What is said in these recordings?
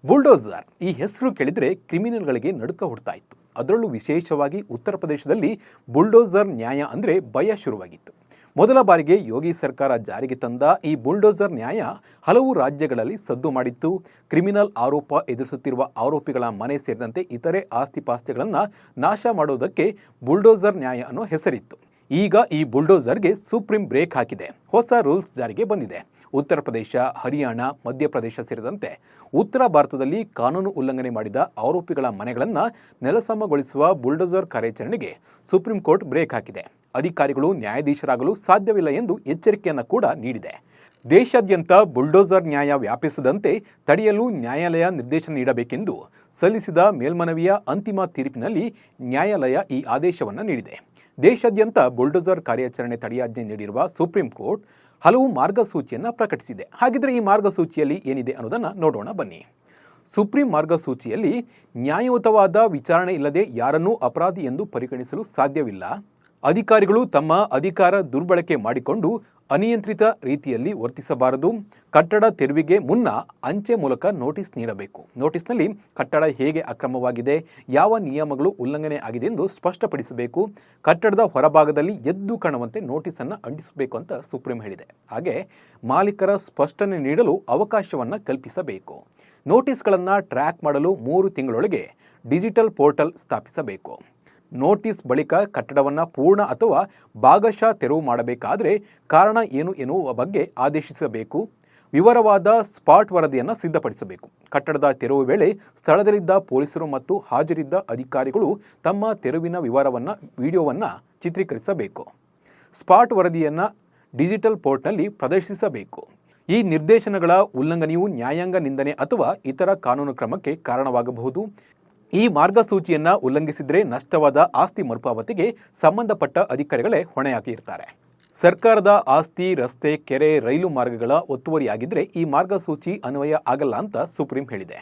Bulldozer ಈ ಹೆಸರು ಕೇಳಿದರೆ ಕ್ರಿಮಿನಲ್ಗಳಿಗೆ ನಡುಕ ಹುಡ್ತಾ ಇತ್ತು. ಅದರಲ್ಲೂ ವಿಶೇಷವಾಗಿ ಉತ್ತರ ಪ್ರದೇಶದಲ್ಲಿ ಬುಲ್ಡೋಸರ್ ನ್ಯಾಯ ಅಂದರೆ ಭಯ ಶುರುವಾಗಿತ್ತು. ಮೊದಲ ಬಾರಿಗೆ ಯೋಗಿ ಸರ್ಕಾರ ಜಾರಿಗೆ ತಂದ ಈ ಬುಲ್ಡೋಸರ್ ನ್ಯಾಯ ಹಲವು ರಾಜ್ಯಗಳಲ್ಲಿ ಸದ್ದು ಮಾಡಿತ್ತು. ಕ್ರಿಮಿನಲ್ ಆರೋಪ ಎದುರಿಸುತ್ತಿರುವ ಆರೋಪಿಗಳ ಮನೆ ಸೇರಿದಂತೆ ಇತರೆ ಆಸ್ತಿಪಾಸ್ತಿಗಳನ್ನು ನಾಶ ಮಾಡುವುದಕ್ಕೆ ಬುಲ್ಡೋಸರ್ ನ್ಯಾಯ ಅನ್ನೋ ಹೆಸರಿತ್ತು. ಈಗ ಈ ಬುಲ್ಡೋಸರ್ಗೆ ಸುಪ್ರೀಂ ಬ್ರೇಕ್ ಹಾಕಿದೆ. ಹೊಸ ರೂಲ್ಸ್ ಜಾರಿಗೆ ಬಂದಿದೆ. ಉತ್ತರ ಪ್ರದೇಶ, ಹರಿಯಾಣ, ಮಧ್ಯಪ್ರದೇಶ ಸೇರಿದಂತೆ ಉತ್ತರ ಭಾರತದಲ್ಲಿ ಕಾನೂನು ಉಲ್ಲಂಘನೆ ಮಾಡಿದ ಆರೋಪಿಗಳ ಮನೆಗಳನ್ನು ನೆಲಸಮಗೊಳಿಸುವ ಬುಲ್ಡೋಸರ್ ಕಾರ್ಯಾಚರಣೆಗೆ ಸುಪ್ರೀಂ ಕೋರ್ಟ್ ಬ್ರೇಕ್ ಹಾಕಿದೆ. ಅಧಿಕಾರಿಗಳು ನ್ಯಾಯಾಧೀಶರಾಗಲು ಸಾಧ್ಯವಿಲ್ಲ ಎಂದು ಎಚ್ಚರಿಕೆಯನ್ನು ಕೂಡ ನೀಡಿದೆ. ದೇಶಾದ್ಯಂತ ಬುಲ್ಡೋಸರ್ ನ್ಯಾಯ ವ್ಯಾಪಿಸದಂತೆ ತಡೆಯಲು ನ್ಯಾಯಾಲಯ ನಿರ್ದೇಶನ ನೀಡಬೇಕೆಂದು ಸಲ್ಲಿಸಿದ ಮೇಲ್ಮನವಿಯ ಅಂತಿಮ ತೀರ್ಪಿನಲ್ಲಿ ನ್ಯಾಯಾಲಯ ಈ ಆದೇಶವನ್ನು ನೀಡಿದೆ. ದೇಶಾದ್ಯಂತ ಬುಲ್ಡೋಸರ್ ಕಾರ್ಯಾಚರಣೆ ತಡೆಯಾಜ್ಞೆ ನೀಡಿರುವ ಸುಪ್ರೀಂ ಕೋರ್ಟ್ ಹಲವು ಮಾರ್ಗಸೂಚಿಯನ್ನು ಪ್ರಕಟಿಸಿದೆ. ಹಾಗಿದ್ರೆ ಈ ಮಾರ್ಗಸೂಚಿಯಲ್ಲಿ ಏನಿದೆ ಅನ್ನೋದನ್ನು ನೋಡೋಣ ಬನ್ನಿ. ಸುಪ್ರೀಂ ಮಾರ್ಗಸೂಚಿಯಲ್ಲಿ ನ್ಯಾಯಯುತವಾದ ವಿಚಾರಣೆ ಇಲ್ಲದೆ ಯಾರನ್ನೂ ಅಪರಾಧಿ ಎಂದು ಪರಿಗಣಿಸಲು ಸಾಧ್ಯವಿಲ್ಲ. ಅಧಿಕಾರಿಗಳು ತಮ್ಮ ಅಧಿಕಾರ ದುರ್ಬಳಕೆ ಮಾಡಿಕೊಂಡು ಅನಿಯಂತ್ರಿತ ರೀತಿಯಲ್ಲಿ ವರ್ತಿಸಬಾರದು. ಕಟ್ಟಡ ತೆರವಿಗೆ ಮುನ್ನ ಅಂಚೆ ಮೂಲಕ ನೋಟಿಸ್ ನೀಡಬೇಕು. ನೋಟಿಸ್ನಲ್ಲಿ ಕಟ್ಟಡ ಹೇಗೆ ಅಕ್ರಮವಾಗಿದೆ, ಯಾವ ನಿಯಮಗಳು ಉಲ್ಲಂಘನೆ ಆಗಿದೆ ಎಂದು ಸ್ಪಷ್ಟಪಡಿಸಬೇಕು. ಕಟ್ಟಡದ ಹೊರಭಾಗದಲ್ಲಿ ಎದ್ದು ಕಾಣುವಂತೆ ನೋಟಿಸನ್ನು ಅಂಟಿಸಬೇಕು ಅಂತ ಸುಪ್ರೀಂ ಹೇಳಿದೆ. ಹಾಗೆ ಮಾಲೀಕರ ಸ್ಪಷ್ಟನೆ ನೀಡಲು ಅವಕಾಶವನ್ನು ಕಲ್ಪಿಸಬೇಕು. ನೋಟಿಸ್ಗಳನ್ನು ಟ್ರ್ಯಾಕ್ ಮಾಡಲು 3 ತಿಂಗಳೊಳಗೆ ಡಿಜಿಟಲ್ ಪೋರ್ಟಲ್ ಸ್ಥಾಪಿಸಬೇಕು. ನೋಟಿಸ್ ಬಳಿಕ ಕಟ್ಟಡವನ್ನು ಪೂರ್ಣ ಅಥವಾ ಭಾಗಶಃ ತೆರವು ಮಾಡಬೇಕಾದರೆ ಕಾರಣ ಏನು ಎನ್ನುವ ಬಗ್ಗೆ ಆದೇಶಿಸಬೇಕು. ವಿವರವಾದ ಸ್ಪಾಟ್ ವರದಿಯನ್ನು ಸಿದ್ಧಪಡಿಸಬೇಕು. ಕಟ್ಟಡದ ತೆರವು ವೇಳೆ ಸ್ಥಳದಲ್ಲಿದ್ದ ಪೊಲೀಸರು ಮತ್ತು ಹಾಜರಿದ್ದ ಅಧಿಕಾರಿಗಳು ತಮ್ಮ ತೆರವಿನ ವಿಡಿಯೋವನ್ನು ಚಿತ್ರೀಕರಿಸಬೇಕು. ಸ್ಪಾಟ್ ವರದಿಯನ್ನು ಡಿಜಿಟಲ್ ಪೋರ್ಟ್ನಲ್ಲಿ ಪ್ರದರ್ಶಿಸಬೇಕು. ಈ ನಿರ್ದೇಶನಗಳ ಉಲ್ಲಂಘನೆಯು ನ್ಯಾಯಾಂಗ ನಿಂದನೆ ಅಥವಾ ಇತರ ಕಾನೂನು ಕ್ರಮಕ್ಕೆ ಕಾರಣವಾಗಬಹುದು. ಈ ಮಾರ್ಗಸೂಚಿಯನ್ನು ಉಲ್ಲಂಘಿಸಿದರೆ ನಷ್ಟವಾದ ಆಸ್ತಿ ಮರುಪಾವತಿಗೆ ಸಂಬಂಧಪಟ್ಟ ಅಧಿಕಾರಿಗಳೇ ಹೊಣೆಯಾಗಿರ್ತಾರೆ. ಸರ್ಕಾರದ ಆಸ್ತಿ, ರಸ್ತೆ, ಕೆರೆ, ರೈಲು ಮಾರ್ಗಗಳ ಒತ್ತುವರಿಯಾಗಿದ್ದರೆ ಈ ಮಾರ್ಗಸೂಚಿ ಅನ್ವಯ ಆಗಲ್ಲ ಅಂತ ಸುಪ್ರೀಂ ಹೇಳಿದೆ.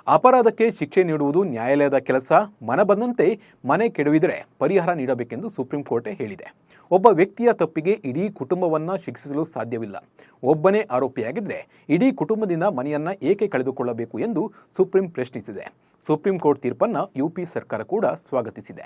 ಅಪರಾಧಕ್ಕೆ ಶಿಕ್ಷೆ ನೀಡುವುದು ನ್ಯಾಯಾಲಯದ ಕೆಲಸ. ಮನಬಂದಂತೆ ಮನೆ ಕೆಡವಿದರೆ ಪರಿಹಾರ ನೀಡಬೇಕೆಂದು ಸುಪ್ರೀಂ ಕೋರ್ಟ್ ಹೇಳಿದೆ. ಒಬ್ಬ ವ್ಯಕ್ತಿಯ ತಪ್ಪಿಗೆ ಇಡೀ ಕುಟುಂಬವನ್ನು ಶಿಕ್ಷಿಸಲು ಸಾಧ್ಯವಿಲ್ಲ. ಒಬ್ಬನೇ ಆರೋಪಿಯಾಗಿದ್ದರೆ ಇಡೀ ಕುಟುಂಬದಿಂದ ಮನೆಯನ್ನು ಏಕೆ ಕಳೆದುಕೊಳ್ಳಬೇಕು ಎಂದು ಸುಪ್ರೀಂ ಪ್ರಶ್ನಿಸಿದೆ. ಸುಪ್ರೀಂ ಕೋರ್ಟ್ ತೀರ್ಪನ್ನು ಯುಪಿ ಸರ್ಕಾರ ಕೂಡ ಸ್ವಾಗತಿಸಿದೆ.